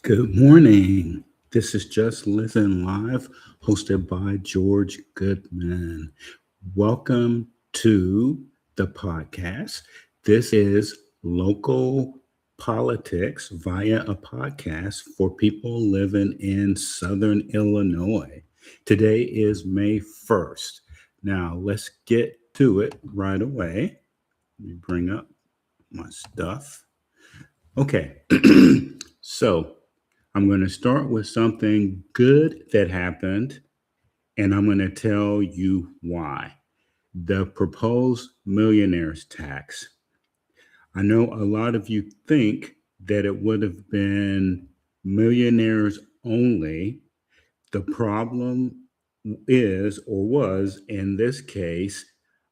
Good morning. This is Just Listen Live, hosted by George Goodman. Welcome to the podcast. This is local politics via a podcast for people living in Southern Illinois. Today is May 1st. Now, let's get to it right away. Let me bring up my stuff. Okay. So, I'm going to start with something good that happened, and I'm going to tell you why. The proposed millionaires tax. I know a lot of you think that it would have been millionaires only. The problem is, or was in this case,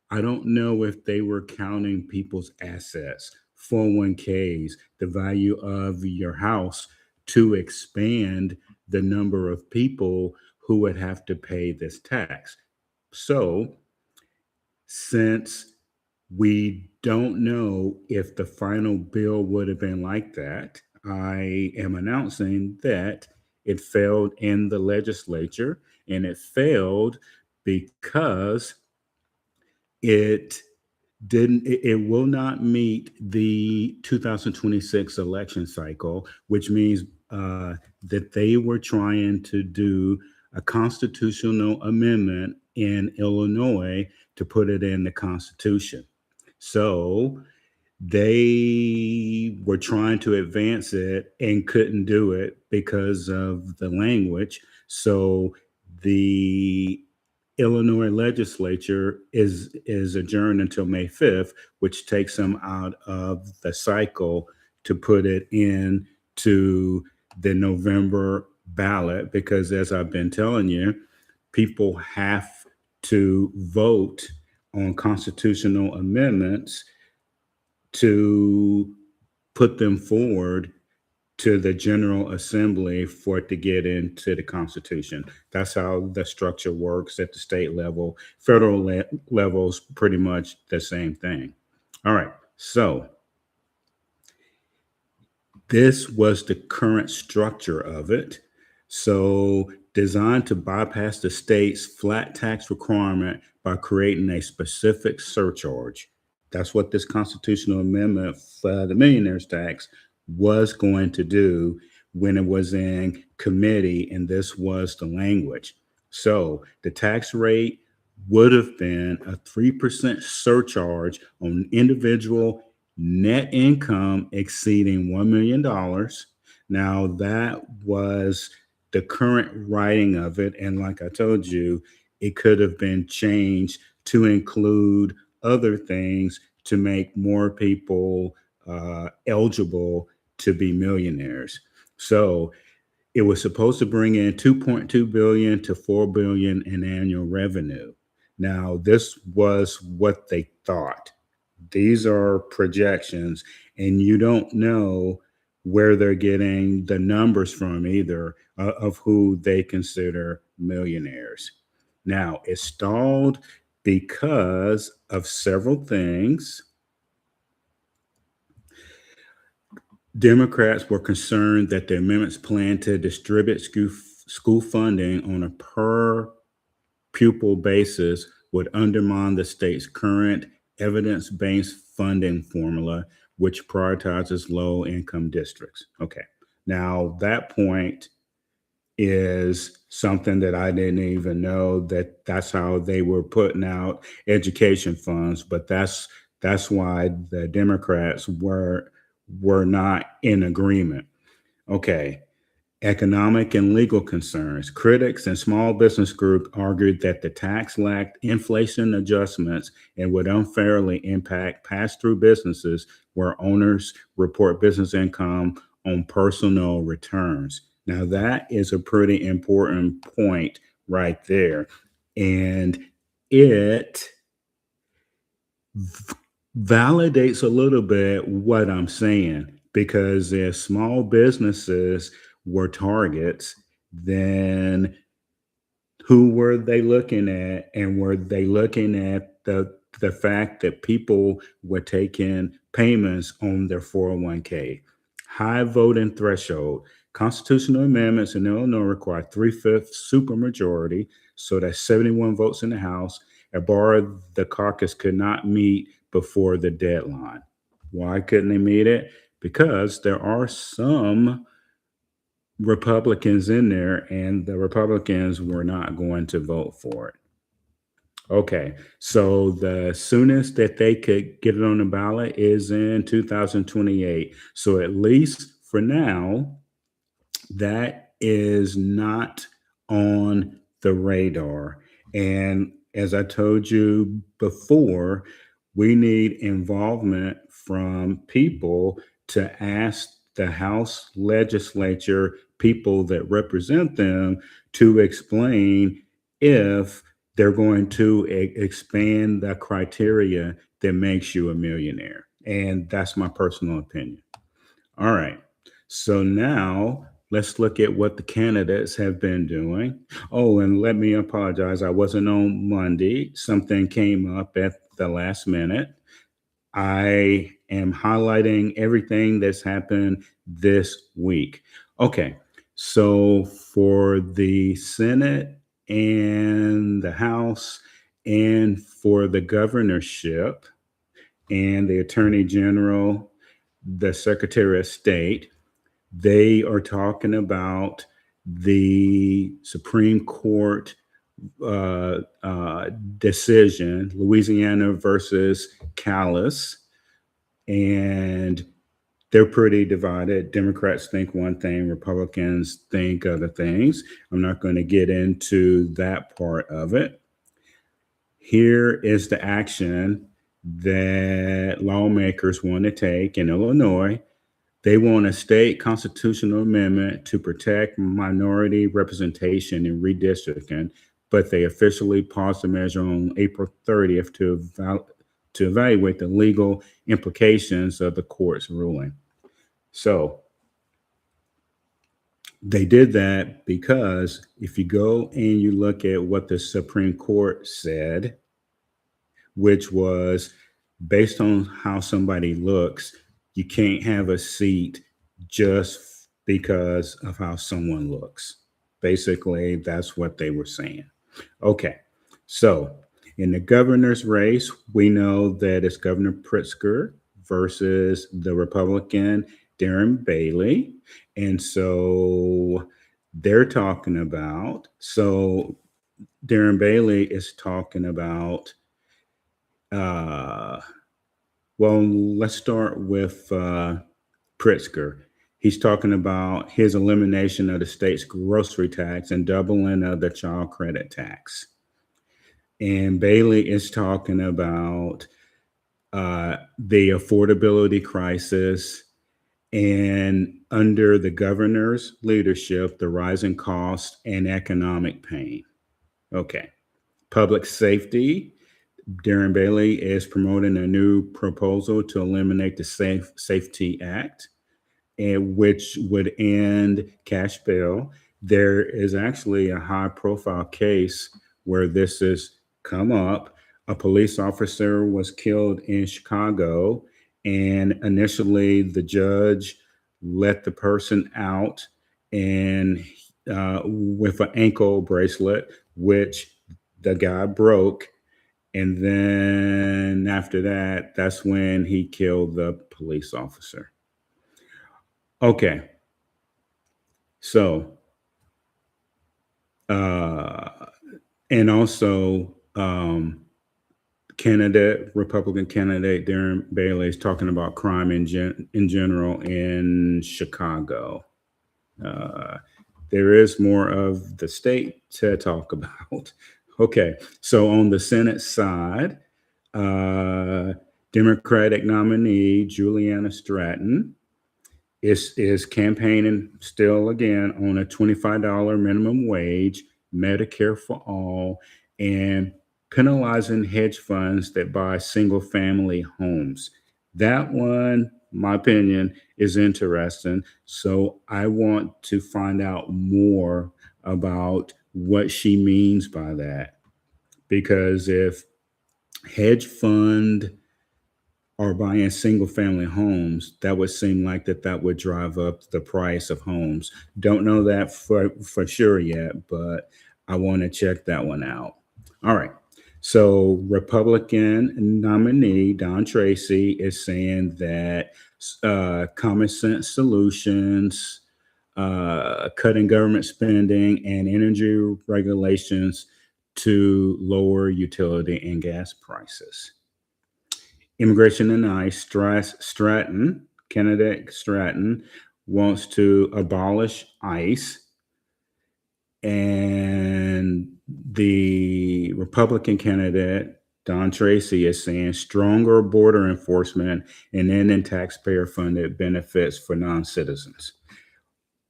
I don't know if they were counting people's assets, 401ks, the value of your house to expand the number of people who would have to pay this tax. So, since we don't know if the final bill would have been like that, I am announcing that it failed in the legislature, and it failed because it it will not meet the 2026 election cycle, which means that they were trying to do a constitutional amendment in Illinois to put it in the Constitution. So they were trying to advance it and couldn't do it because of the language. So the Illinois legislature is adjourned until May 5th, which takes them out of the cycle to put it in to the November ballot because as I've been telling you, people have to vote on constitutional amendments to put them forward to the General Assembly for it to get into the Constitution. That's how the structure works at the state level. Federal level's pretty much the same thing. All right, so this was the current structure of it. So designed to bypass the state's flat tax requirement by creating a specific surcharge. That's what this constitutional amendment for the millionaires tax was going to do when it was in committee, and this was the language. So the tax rate would have been a 3% surcharge on individual net income exceeding $1 million. Now, that was the current writing of it. And like I told you, it could have been changed to include other things to make more people eligible to be millionaires. So it was supposed to bring in 2.2 billion to 4 billion in annual revenue. Now, this was what they thought. These are projections, and you don't know where they're getting the numbers from either of who they consider millionaires. Now, it stalled because of several things. Democrats were concerned that the amendments planned to distribute school funding on a per pupil basis would undermine the state's current evidence based funding formula, which prioritizes low income districts. Okay. Now, that point is something that I didn't even know that that's how they were putting out education funds, but that's why the Democrats were not in agreement. Okay. Economic and legal concerns. Critics and small business groups argued that the tax lacked inflation adjustments and would unfairly impact pass-through businesses where owners report business income on personal returns. Now, that is a pretty important point right there. And it validates a little bit what I'm saying because if small businesses were targets, then who were they looking at? And were they looking at the fact that people were taking payments on their 401k? High voting threshold. Constitutional amendments in Illinois require three-fifths supermajority, so that's 71 votes in the House. A bar the caucus could not meet before the deadline. Why couldn't they meet it? Because there are some Republicans in there, and the Republicans were not going to vote for it. Okay, so the soonest that they could get it on the ballot is in 2028. So at least for now, that is not on the radar. And as I told you before, we need involvement from people to ask the House legislature, people that represent them, to explain if they're going to expand the criteria that makes you a millionaire. And that's my personal opinion. All right. So now let's look at what the candidates have been doing. Oh, and let me apologize. I wasn't on Monday. Something came up at the last minute. I am highlighting everything that's happened this week. Okay. So for the Senate and the House and for the governorship and the Attorney General, the Secretary of State, they are talking about the Supreme Court decision, Louisiana versus Callis, and they're pretty divided. Democrats think one thing, Republicans think other things. I'm not going to get into that part of it. Here is the action that lawmakers want to take in Illinois. They want a state constitutional amendment to protect minority representation in redistricting, but they officially paused the measure on April 30th to evaluate the legal implications of the court's ruling. So they did that because if you go and you look at what the Supreme Court said, which was based on how somebody looks, you can't have a seat just because of how someone looks. Basically, that's what they were saying. Okay, so in the governor's race, we know that it's Governor Pritzker versus the Republican Darren Bailey. And so they're talking about, so Darren Bailey is talking about, well, let's start with Pritzker. He's talking about his elimination of the state's grocery tax and doubling of the child credit tax. And Bailey is talking about the affordability crisis and under the governor's leadership, the rising cost and economic pain. Okay. Public safety. Darren Bailey is promoting a new proposal to eliminate the Safety Act, and which would end cash bail. There is actually a high-profile case where this has come up. A police officer was killed in Chicago, and initially the judge let the person out and with an ankle bracelet, which the guy broke. And then after that, that's when he killed the police officer. Okay. So, and also, Republican candidate Darren Bailey is talking about crime in general in Chicago. There is more of the state to talk about. Okay, so on the Senate side, Democratic nominee Juliana Stratton is campaigning still again on a $25 minimum wage, Medicare for all, and penalizing hedge funds that buy single family homes. That one, my opinion, is interesting. So I want to find out more about what she means by that. Because if hedge fund are buying single family homes, that would seem like that would drive up the price of homes. Don't know that for sure yet, but I want to check that one out. All right. So Republican nominee Don Tracy is saying that common sense solutions, cutting government spending, and energy regulations to lower utility and gas prices. Immigration and ICE, candidate Stratton, wants to abolish ICE, and the Republican candidate, Don Tracy, is saying stronger border enforcement and ending taxpayer funded benefits for non citizens.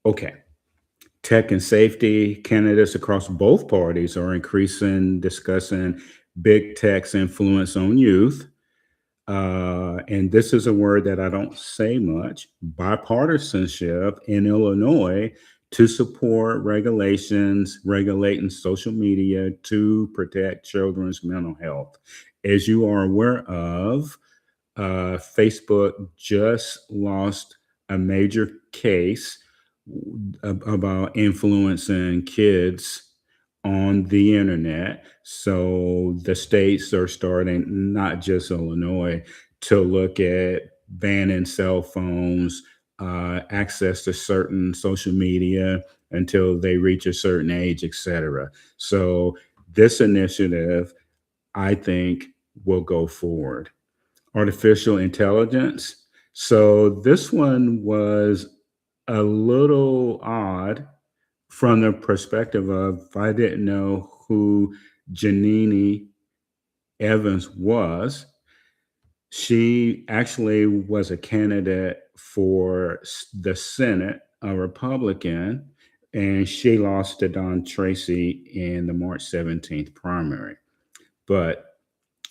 Okay. Tech and safety candidates across both parties are discussing big tech's influence on youth. And this is a word that I don't say much, bipartisanship in Illinois to support regulating social media to protect children's mental health. As you are aware of, Facebook just lost a major case about influencing kids on the internet. So the states are starting, not just Illinois, to look at banning cell phones, access to certain social media until they reach a certain age, etc. So this initiative, I think, will go forward. Artificial intelligence. So this one was a little odd from the perspective of I didn't know who Janine Evans was. She actually was a candidate for the Senate, a Republican, and she lost to Don Tracy in the March 17th primary. But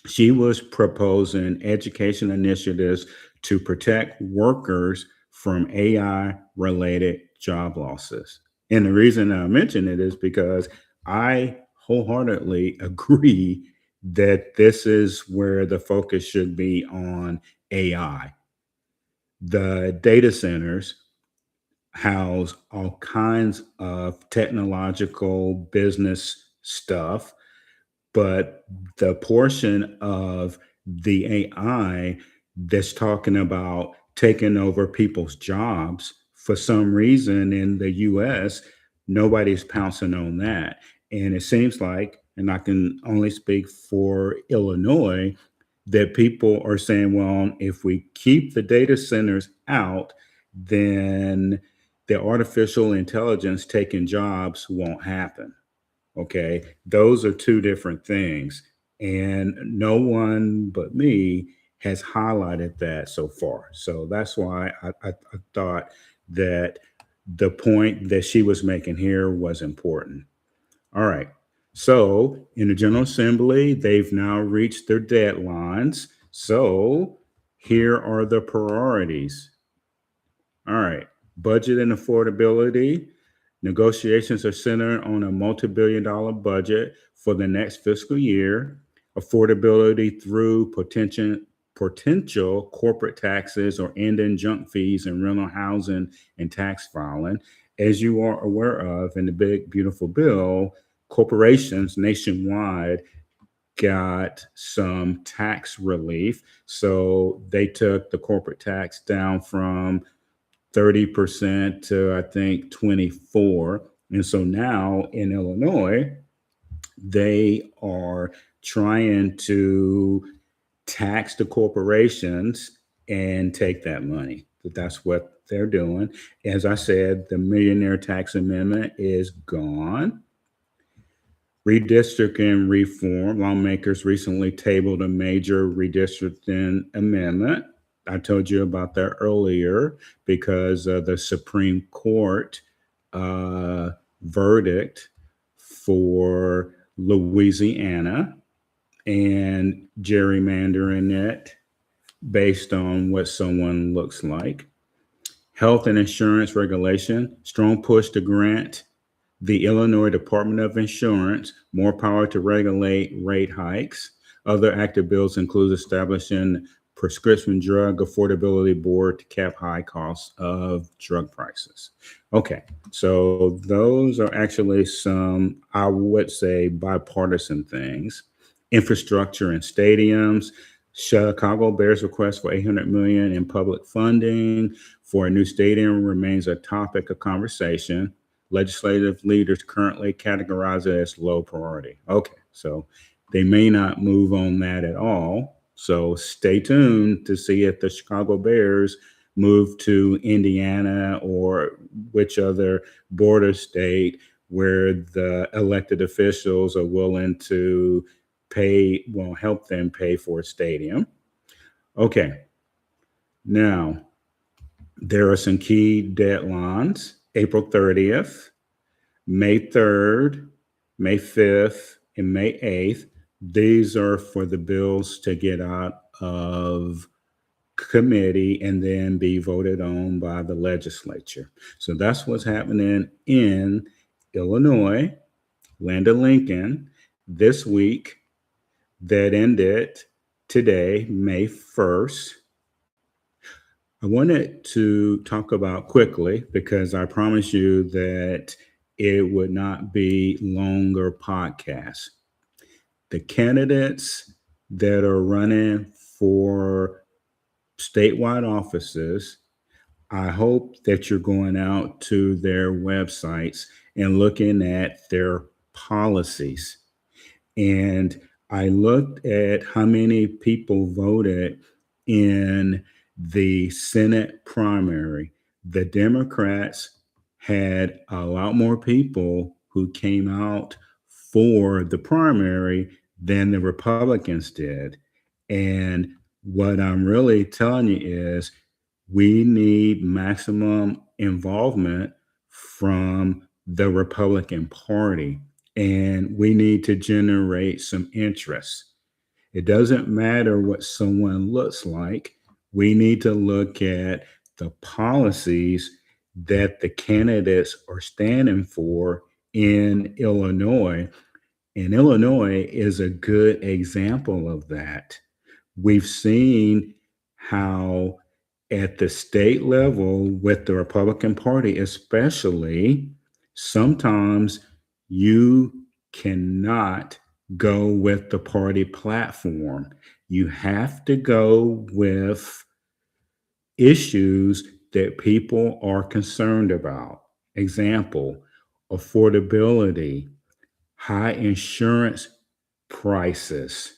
she was proposing education initiatives to protect workers from AI related job losses. And the reason I mention it is because I wholeheartedly agree that this is where the focus should be on AI. The data centers house all kinds of technological business stuff, but the portion of the AI that's talking about taking over people's jobs, for some reason in the US, nobody's pouncing on that. And it seems like, and I can only speak for Illinois, that people are saying, well, if we keep the data centers out, then the artificial intelligence taking jobs won't happen. Okay. Those are two different things. And no one but me has highlighted that so far. So that's why I thought that the point that she was making here was important. All right. So in the General Assembly, they've now reached their deadlines. So here are the priorities. All right. Budget and affordability. Negotiations are centered on a multi-billion-dollar budget for the next fiscal year. Affordability through potential corporate taxes or ending junk fees and rental housing and tax filing. As you are aware of in the big, beautiful bill, corporations nationwide got some tax relief. So they took the corporate tax down from 30% to I think 24. And so now in Illinois, they are trying to tax the corporations and take that money. That's what they're doing. As I said, the millionaire tax amendment is gone. Redistricting reform. Lawmakers recently tabled a major redistricting amendment. I told you about that earlier because of the Supreme Court verdict for Louisiana and gerrymandering it based on what someone looks like. Health and insurance regulation, strong push to grant the Illinois Department of Insurance more power to regulate rate hikes. Other active bills include establishing Prescription Drug Affordability Board to cap high costs of drug prices. Okay, so those are actually some, I would say, bipartisan things. Infrastructure and stadiums. Chicago Bears request for $800 million in public funding for a new stadium remains a topic of conversation. Legislative leaders currently categorize it as low priority. Okay, so they may not move on that at all. So stay tuned to see if the Chicago Bears move to Indiana or which other border state where the elected officials are willing to help them pay for a stadium. Okay, now there are some key deadlines: April 30th, May 3rd, May 5th, and May 8th. These are for the bills to get out of committee and then be voted on by the legislature. So that's what's happening in Illinois, land of Lincoln, this week that ended today, May 1st. I wanted to talk about quickly, because I promise you that it would not be longer podcasts. The candidates that are running for statewide offices, I hope that you're going out to their websites and looking at their policies. And I looked at how many people voted in the Senate primary. The Democrats had a lot more people who came out for the primary than the Republicans did. And what I'm really telling you is we need maximum involvement from the Republican Party, and we need to generate some interest. It doesn't matter what someone looks like. We need to look at the policies that the candidates are standing for in Illinois. And Illinois is a good example of that. We've seen how at the state level with the Republican Party, especially, sometimes you cannot go with the party platform. You have to go with issues that people are concerned about. Example, affordability, high insurance prices,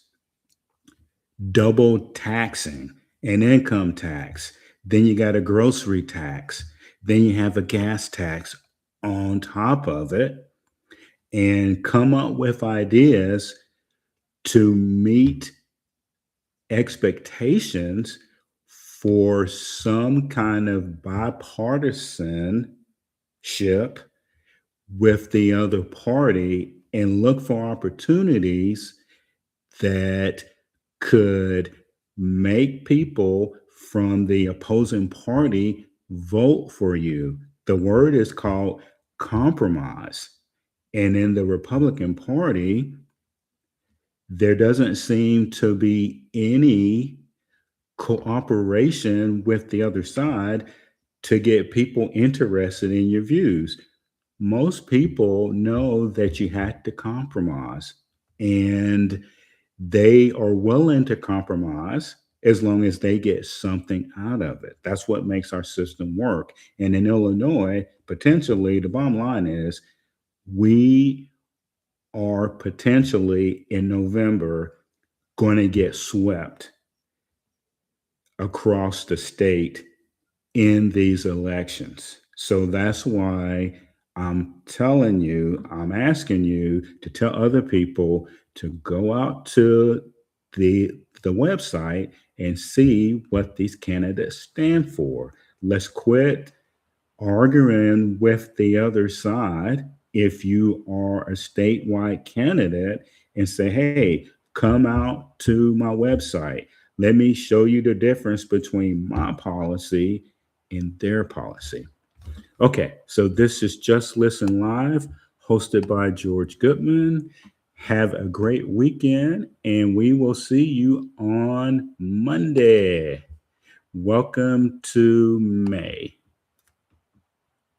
double taxing, an income tax. Then you got a grocery tax. Then you have a gas tax on top of it, and come up with ideas to meet expectations for some kind of bipartisanship with the other party, and look for opportunities that could make people from the opposing party vote for you. The word is called compromise. And in the Republican Party, there doesn't seem to be any cooperation with the other side to get people interested in your views. Most people know that you had to compromise, and they are willing to compromise as long as they get something out of it. That's what makes our system work. And in Illinois, potentially, the bottom line is we are potentially in November going to get swept across the state in these elections. So that's why I'm telling you, I'm asking you to tell other people to go out to the website and see what these candidates stand for. Let's quit arguing with the other side. If you are a statewide candidate, and say, hey, come out to my website. Let me show you the difference between my policy and their policy. Okay, so this is Just Listen Live, hosted by George Goodman. Have a great weekend, and we will see you on Monday. Welcome to May.